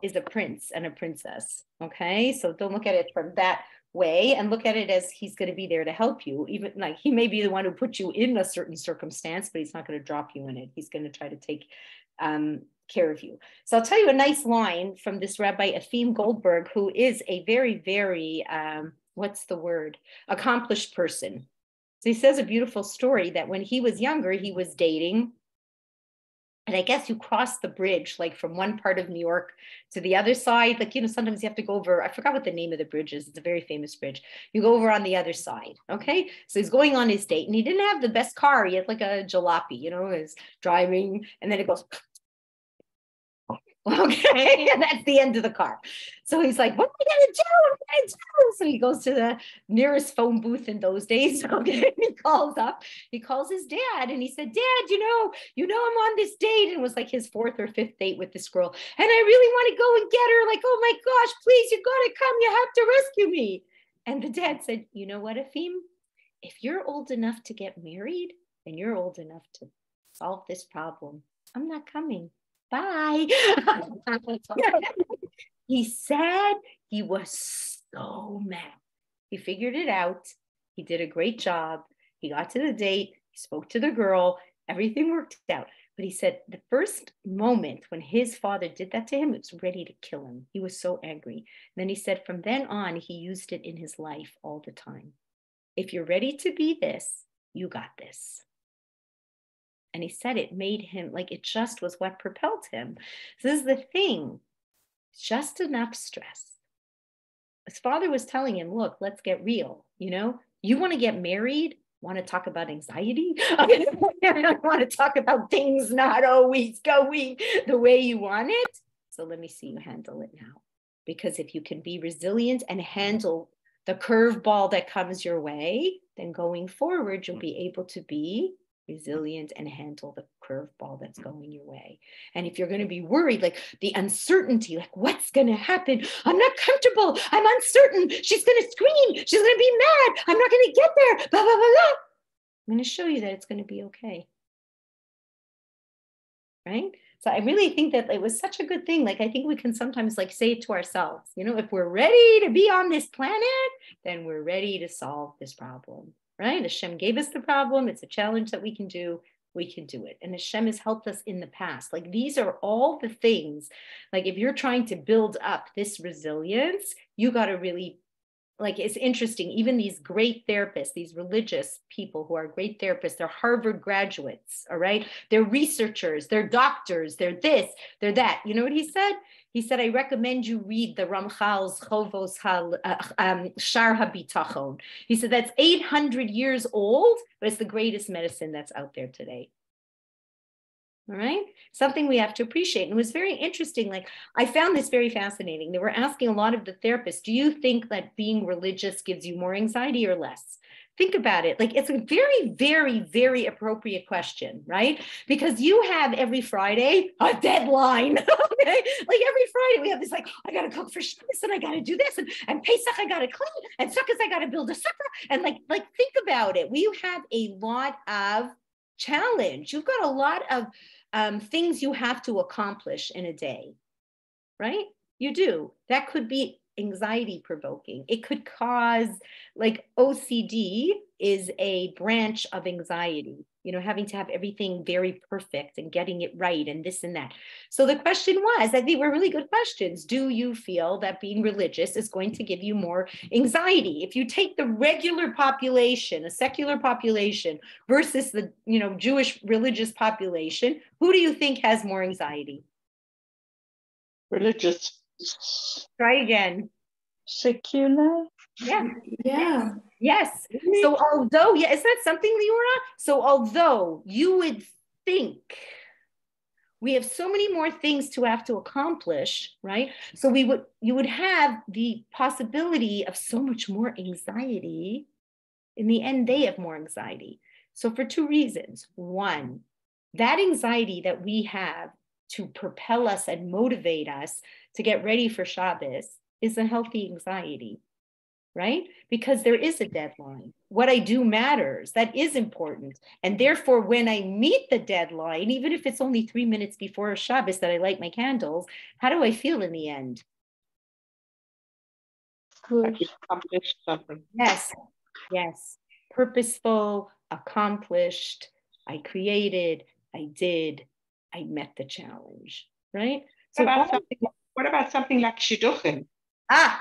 Speaker 1: is a prince and a princess. Okay. So don't look at it from that way, and look at it as he's going to be there to help you. Even like he may be the one who put you in a certain circumstance, but he's not going to drop you in it. He's going to try to take care of you. So I'll tell you a nice line from this Rabbi Efim Goldberg, who is a very, very, accomplished person. So he says a beautiful story that when he was younger, he was dating. And I guess you cross the bridge, like from one part of New York to the other side. Like, sometimes you have to go over, I forgot what the name of the bridge is. It's a very famous bridge. You go over on the other side. Okay. So he's going on his date and he didn't have the best car. He had like a jalopy, he's driving, and then it goes, okay, and that's the end of the car. So he's like, what am I gonna do? So he goes to the nearest phone booth in those days. Okay, he calls his dad, and he said, Dad, I'm on this date, and it was like his 4th or 5th date with this girl, and I really want to go and get her. Like, oh my gosh, please, you gotta come. You have to rescue me. And the dad said, you know what, Efim? If you're old enough to get married, then you're old enough to solve this problem. I'm not coming. Bye. He said he was so mad. He figured it out. He did a great job. He got to the date. He spoke to the girl. Everything worked out. But he said the first moment when his father did that to him, it was ready to kill him. He was so angry. And then he said from then on, he used it in his life all the time. If you're ready to be this, you got this. And he said it made him, like, it just was what propelled him. So this is the thing, just enough stress. His father was telling him, look, let's get real. You want to get married, want to talk about anxiety? I want to talk about things not always going the way you want it. So let me see you handle it now. Because if you can be resilient and handle the curveball that comes your way, then going forward, you'll be able to be resilient and handle the curveball that's going your way. And if you're going to be worried, like the uncertainty, like what's going to happen? I'm not comfortable. I'm uncertain. She's going to scream. She's going to be mad. I'm not going to get there. Blah, blah, blah, blah. I'm going to show you that it's going to be okay. Right? So I really think that it was such a good thing. Like, I think we can sometimes like say it to ourselves, if we're ready to be on this planet, then we're ready to solve this problem. right? Hashem gave us the problem. It's a challenge that we can do. We can do it. And Hashem has helped us in the past. Like these are all the things, like if you're trying to build up this resilience, you got to really, like, it's interesting. Even these great therapists, these religious people who are great therapists, they're Harvard graduates, all right? They're researchers, they're doctors, they're this, they're that. You know what he said? He said, I recommend you read the Ramchal's Chovos Shar HaBitachon. He said, that's 800 years old, but it's the greatest medicine that's out there today. All right. Something we have to appreciate. And it was very interesting. Like, I found this very fascinating. They were asking a lot of the therapists, do you think that being religious gives you more anxiety or less? Think about it. Like, it's a very, very, very appropriate question, right? Because you have every Friday a deadline. Okay? Like every Friday we have this, like, I got to cook for Shabbos and I got to do this, and Pesach I got to clean, and Sukkot I got to build a sukkah. And like think about it. We have a lot of challenge. You've got a lot of things you have to accomplish in a day, right? You do. That could be anxiety provoking. It could cause, like, OCD is a branch of anxiety, you know, having to have everything very perfect and getting it right and this and that. So the question was, I think were really good questions. Do you feel that being religious is going to give you more anxiety? If you take the regular population, a secular population versus the, you know, Jewish religious population, who do you think has more anxiety?
Speaker 2: Religious.
Speaker 1: Try again.
Speaker 2: Secular?
Speaker 1: Yeah.
Speaker 4: Yeah.
Speaker 1: Yes. So although, yeah, is that something, Leora? So although you would think we have so many more things to have to accomplish, right? So you would have the possibility of so much more anxiety. In the end, they have more anxiety. So for two reasons. One, that anxiety that we have to propel us and motivate us to get ready for Shabbos is a healthy anxiety, right? Because there is a deadline. What I do matters. That is important. And therefore, when I meet the deadline, even if it's only 3 minutes before Shabbos that I light my candles, how do I feel in the end?
Speaker 2: Good.
Speaker 7: You accomplished something.
Speaker 1: Yes, yes. Purposeful, accomplished, I created, I did, I met the challenge, right? So
Speaker 7: What about something like shidduchim?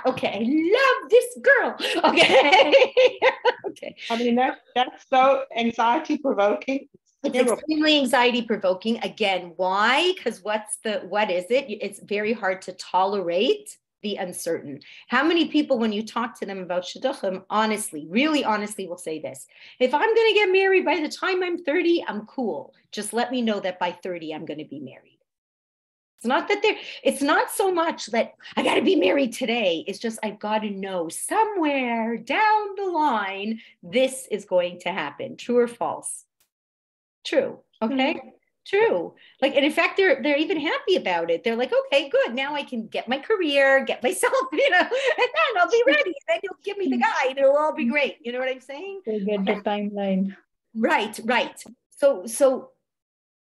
Speaker 1: Okay, I love this girl. Okay, okay.
Speaker 7: I mean, that's so anxiety provoking.
Speaker 1: It's extremely anxiety provoking. Again, why? Because what is it? It's very hard to tolerate the uncertain. How many people, when you talk to them about shidduchim, honestly, really honestly will say this: if I'm going to get married by the time I'm 30, I'm cool. Just let me know that by 30, I'm going to be married. It's not so much that I got to be married today. It's just, I've got to know somewhere down the line, this is going to happen. True or false? True. Okay. Mm-hmm. True. Like, and in fact, they're even happy about it. They're like, okay, good. Now I can get my career, get myself, you know, and then I'll be ready. Then you'll give me the guy and it'll all be great. You know what I'm saying?
Speaker 2: They get the timeline.
Speaker 1: Right. So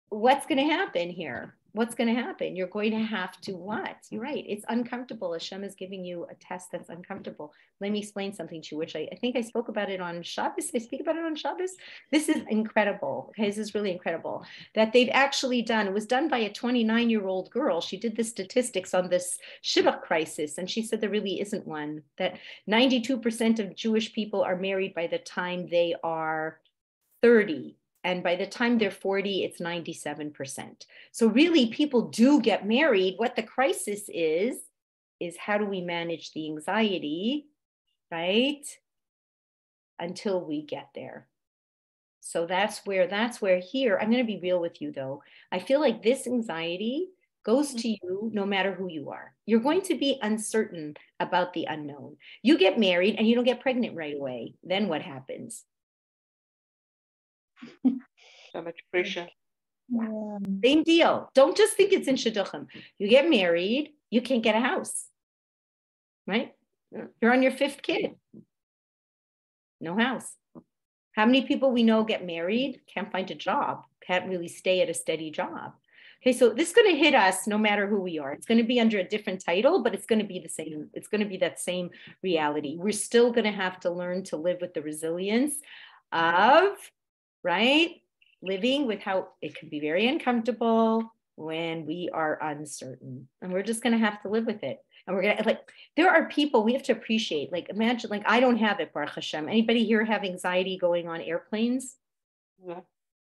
Speaker 1: what's going to happen here? What's going to happen? You're going to have to what? You're right. It's uncomfortable. Hashem is giving you a test that's uncomfortable. Let me explain something to you, which I think I spoke about it on Shabbos. Did I speak about it on Shabbos? This is incredible. Okay, this is really incredible that they've actually done. It was done by a 29-year-old girl. She did the statistics on this shidduch crisis, and she said there really isn't one. That 92% of Jewish people are married by the time they are 30. And by the time they're 40, it's 97%. So really, people do get married. What the crisis is how do we manage the anxiety, right? Until we get there. So that's where here, I'm going to be real with you though. I feel like this anxiety goes to you no matter who you are. You're going to be uncertain about the unknown. You get married and you don't get pregnant right away. Then what happens?
Speaker 7: So much pressure.
Speaker 2: Yeah.
Speaker 1: Same deal. Don't just think it's in shidduchim. You get married, you can't get a house, right? You're on your 5th kid. No house. How many people we know get married, can't find a job, can't really stay at a steady job? Okay, so this is going to hit us no matter who we are. It's going to be under a different title, but it's going to be the same. It's going to be that same reality. We're still going to have to learn to live with the resilience of, right, living with how it can be very uncomfortable when we are uncertain. And we're just going to have to live with it. And we're going to, like, there are people we have to appreciate. Like, imagine, like, I don't have it, Baruch Hashem. Anybody here have anxiety going on airplanes?
Speaker 7: No.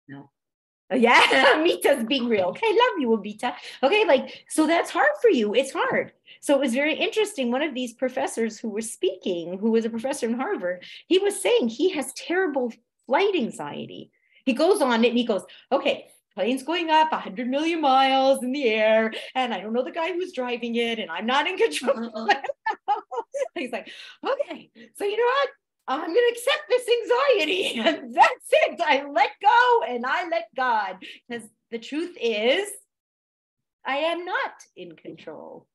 Speaker 1: No. Oh, yeah, Mita's being real. Okay, love you, Mita. Okay, like, so that's hard for you. It's hard. So it was very interesting. One of these professors who was speaking, who was a professor in Harvard, he was saying he has terrible flight anxiety. He goes on it and he goes, okay, plane's going up 100 million miles in the air, and I don't know the guy who's driving it, and I'm not in control. He's like, okay, so you know what? I'm going to accept this anxiety, and that's it. I let go and I let God, because the truth is, I am not in control.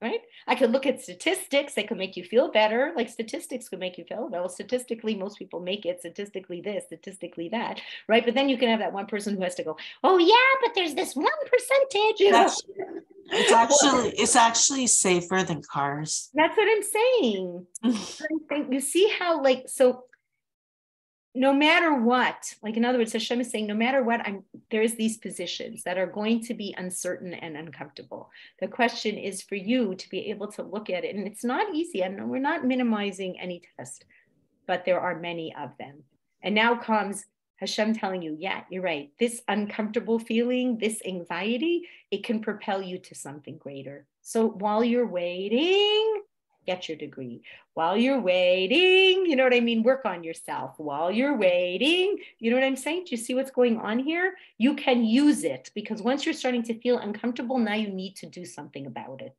Speaker 1: Right? I could look at statistics. They could make you feel better. Like statistics could make you feel, well, statistically, most people make it, statistically this, statistically that, right? But then you can have that one person who has to go, oh yeah, but there's this 1%. You know?
Speaker 6: It's actually safer than cars.
Speaker 1: That's what I'm saying. You see how, like, so no matter what, like, in other words, Hashem is saying, no matter what, there's these positions that are going to be uncertain and uncomfortable. The question is for you to be able to look at it. And it's not easy. And we're not minimizing any test, but there are many of them. And now comes Hashem telling you, yeah, you're right. This uncomfortable feeling, this anxiety, it can propel you to something greater. So while you're waiting, get your degree. While you're waiting, you know what I mean? Work on yourself. While you're waiting, you know what I'm saying? Do you see what's going on here? You can use it, because once you're starting to feel uncomfortable, now you need to do something about it,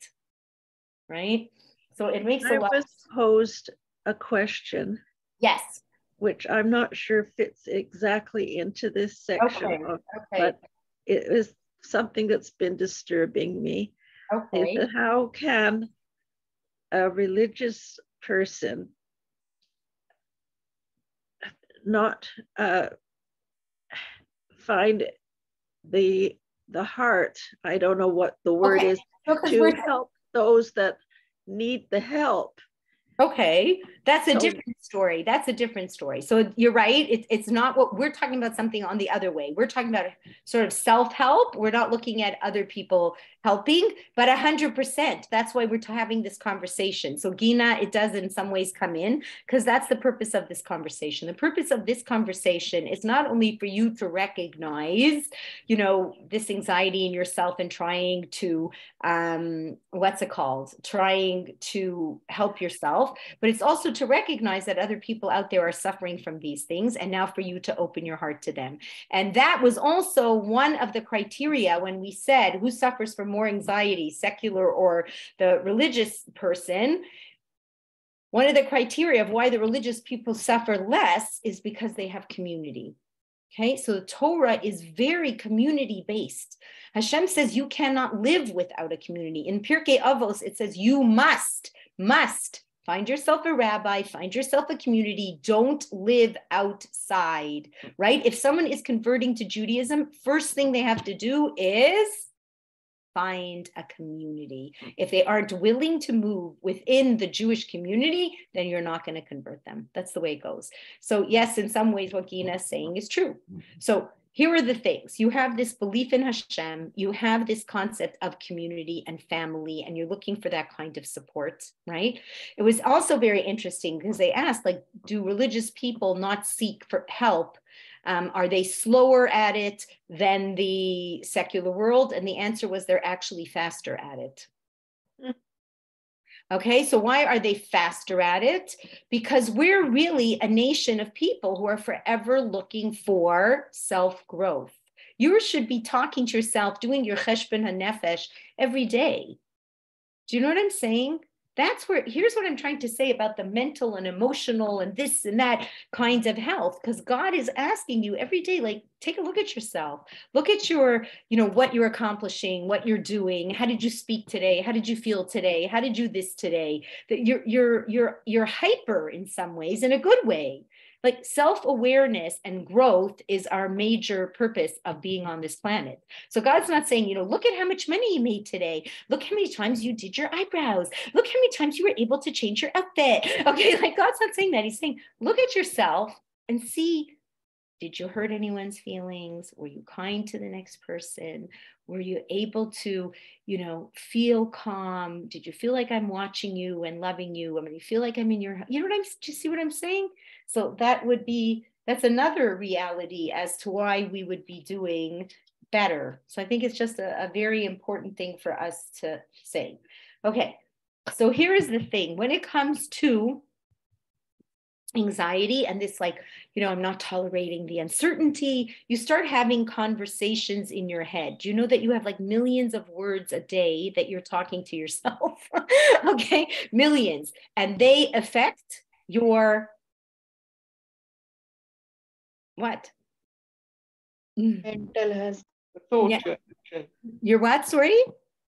Speaker 1: right? So it makes a lot of sense.
Speaker 5: I was posed a question.
Speaker 1: Yes.
Speaker 5: Which I'm not sure fits exactly into this section, but it is something that's been disturbing me.
Speaker 1: Okay.
Speaker 5: Is that how can a religious person not find the heart, I don't know what the word is, to help those that need the help?
Speaker 1: Okay, that's a different story. That's a different story. So you're right. It's not what we're talking about, something on the other way. We're talking about sort of self-help. We're not looking at other people helping, but 100%. That's why we're having this conversation. So Gina, it does in some ways come in, because that's the purpose of this conversation. The purpose of this conversation is not only for you to recognize, you know, this anxiety in yourself and trying to, trying to help yourself, but it's also to recognize that other people out there are suffering from these things, and now for you to open your heart to them. And that was also one of the criteria when we said who suffers from more anxiety, secular or the religious person. One of the criteria of why the religious people suffer less is because they have community. Okay, so the Torah is very community-based. Hashem says you cannot live without a community. In Pirkei Avos, it says you must find yourself a rabbi, find yourself a community, don't live outside, right? If someone is converting to Judaism, first thing they have to do is find a community. If they aren't willing to move within the Jewish community, then you're not going to convert them. That's the way it goes. So yes, in some ways, what Gina is saying is true. So here are the things. You have this belief in Hashem, you have this concept of community and family, and you're looking for that kind of support, right? It was also very interesting because they asked, like, do religious people not seek for help? Are they slower at it than the secular world? And the answer was they're actually faster at it. Okay, so why are they faster at it? Because we're really a nation of people who are forever looking for self-growth. You should be talking to yourself, doing your cheshbon hanefesh every day. Do you know what I'm saying? That's where, here's what I'm trying to say about the mental and emotional and this and that kinds of health, because God is asking you every day, like, take a look at yourself, look at your, you know, what you're accomplishing, what you're doing. How did you speak today? How did you feel today? How did you this today? That you're hyper in some ways, in a good way. Like self-awareness and growth is our major purpose of being on this planet. So God's not saying, you know, look at how much money you made today. Look how many times you did your eyebrows. Look how many times you were able to change your outfit. Okay, like God's not saying that. He's saying, look at yourself. and see, did you hurt anyone's feelings? Were you kind to the next person? Were you able to, feel calm? Did you feel like I'm watching you and loving you? I mean, you feel like I'm in your, do you see what I'm saying? So that's another reality as to why we would be doing better. So I think it's just a very important thing for us to say. Okay, so here is the thing. When it comes to anxiety and this, like, I'm not tolerating the uncertainty, you start having conversations in your head. Do you know that you have like millions of words a day that you're talking to yourself? Okay, millions. And they affect your what?
Speaker 2: Mental health.
Speaker 7: Your thoughts,
Speaker 1: Yeah.
Speaker 7: your actions.
Speaker 1: Your what, sorry?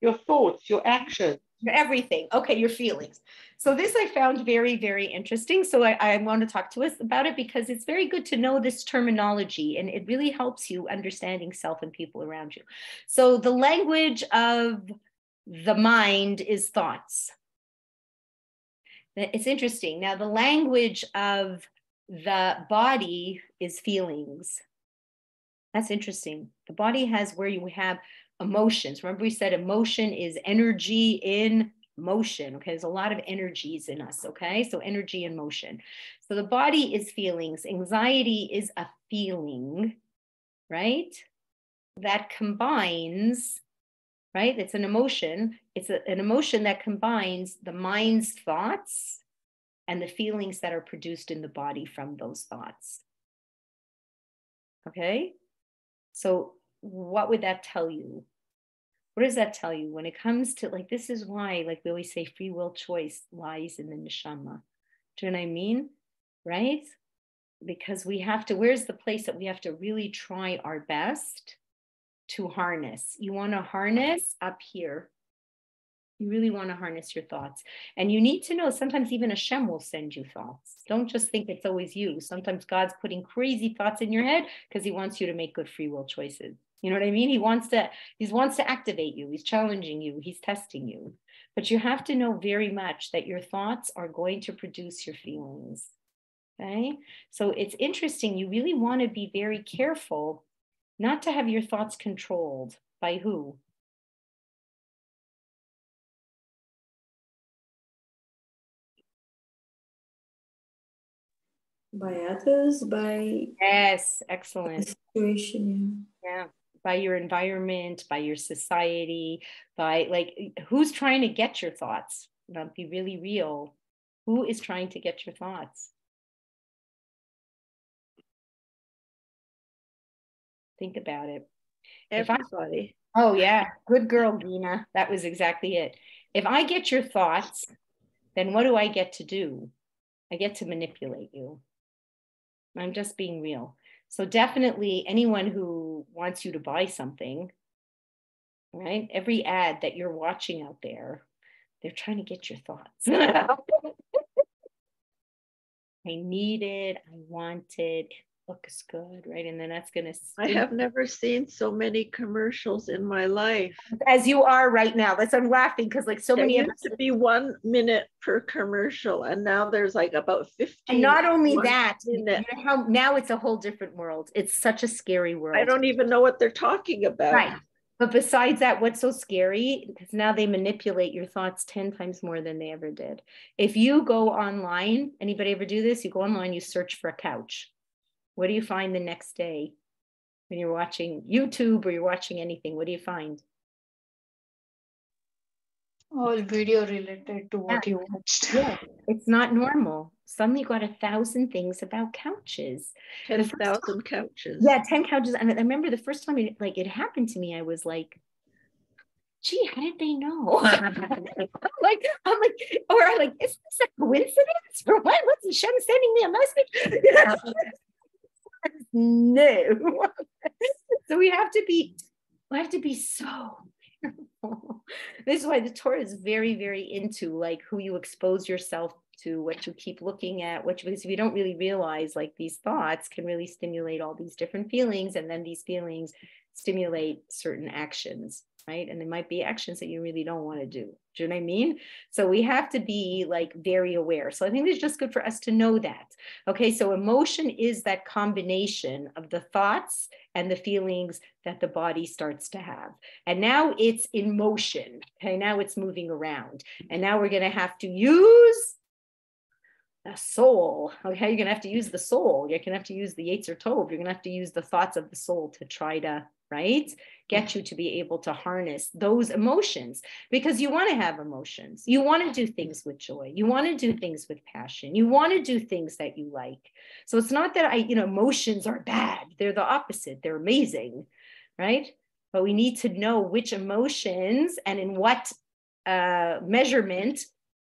Speaker 7: Your thoughts, your actions.
Speaker 1: Everything. Okay, your feelings. So this I found very, very interesting. So I want to talk to us about it because it's very good to know this terminology and it really helps you understanding self and people around you. So the language of the mind is thoughts. It's interesting. Now the language of the body is feelings. That's interesting. The body has where you have emotions. Remember we said emotion is energy in motion. Okay, there's a lot of energies in us. Okay, so energy in motion. So the body is feelings. Anxiety is a feeling, right? That combines, right? It's an emotion. It's an emotion that combines the mind's thoughts and the feelings that are produced in the body from those thoughts. Okay, so what would that tell you? What does that tell you when it comes to, like, this is why, like we always say, free will choice lies in the neshama. Do you know what I mean? Right? Because we have to, where's the place that we have to really try our best to harness? You want to harness up here. You really want to harness your thoughts. And you need to know sometimes even Hashem will send you thoughts. Don't just think it's always you. Sometimes God's putting crazy thoughts in your head because he wants you to make good free will choices. You know what I mean? He wants to activate you. He's challenging you. He's testing you. But you have to know very much that your thoughts are going to produce your feelings. Okay? So it's interesting. You really want to be very careful not to have your thoughts controlled by who?
Speaker 4: By others, by
Speaker 1: Yes,
Speaker 4: the
Speaker 1: excellent.
Speaker 4: situation,
Speaker 1: Yeah, by your environment, by your society, by, like, who's trying to get your thoughts? Now, be really real. Who is trying to get your thoughts? Think about it.
Speaker 5: Everybody.
Speaker 1: Oh yeah, good girl, Gina. That was exactly it. If I get your thoughts, then what do I get to do? I get to manipulate you. I'm just being real. So definitely anyone who wants you to buy something, right? Every ad that you're watching out there, they're trying to get your thoughts. I need it. I want it. It looks good, right? And then that's going to...
Speaker 5: I have never seen so many commercials in my life.
Speaker 1: As you are right now. I'm laughing because, like, so many of us...
Speaker 5: There used to be 1 minute per commercial, and now there's like about 15.
Speaker 1: And not only that,
Speaker 5: minute.
Speaker 1: you know how now it's a whole different world. It's such a scary world.
Speaker 5: I don't even know what they're talking about.
Speaker 1: Right. But besides that, what's so scary? Because now they manipulate your thoughts 10 times more than they ever did. If you go online, anybody ever do this? You go online, you search for a couch. What do you find the next day when you're watching YouTube or you're watching anything? What do you find?
Speaker 2: All video related to what you watched.
Speaker 1: Yeah, it's not normal. Suddenly you got 1,000 things about couches.
Speaker 5: 10,000 couches.
Speaker 1: Yeah, 10 couches. And I remember the first time it happened to me, I was like, gee, how did they know? I'm like, is this a coincidence or what? What's Hashem sending me a message? No. So we have to be so careful. This is why the Torah is very, very into, like, who you expose yourself to, what you keep looking at, because if you don't really realize, like, these thoughts can really stimulate all these different feelings, and then these feelings stimulate certain actions. right? And there might be actions that you really don't want to do. Do you know what I mean? So we have to be like very aware. So I think it's just good for us to know that. Okay, so emotion is that combination of the thoughts and the feelings that the body starts to have. And now it's in motion. Okay, now it's moving around. And now we're going to have to use the soul. Okay, you're going to have to use the soul. You're going to have to use the Yetzer Tov. You're going to have to use the thoughts of the soul to try to, right, get you to be able to harness those emotions, because you want to have emotions. You want to do things with joy. You want to do things with passion. You want to do things that you like. So it's not that emotions are bad. They're the opposite. They're amazing, right? But we need to know which emotions and in what measurement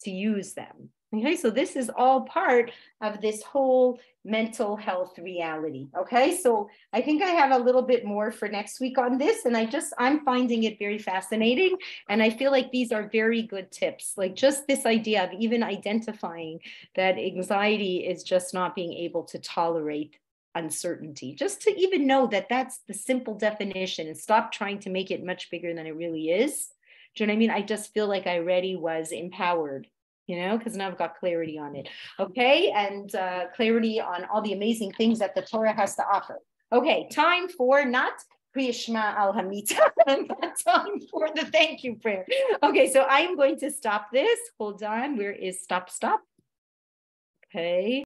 Speaker 1: to use them. Okay, so this is all part of this whole mental health reality. Okay, so I think I have a little bit more for next week on this, and I'm finding it very fascinating, and I feel like these are very good tips, like just this idea of even identifying that anxiety is just not being able to tolerate uncertainty, just to even know that that's the simple definition and stop trying to make it much bigger than it really is. Do you know what I mean? I just feel like I already was empowered, because now I've got clarity on it. Okay, and clarity on all the amazing things that the Torah has to offer. Okay, time for not Kriya Shema al Hamita, but time for the thank you prayer. Okay, so I am going to stop this. Hold on, where is stop? Okay.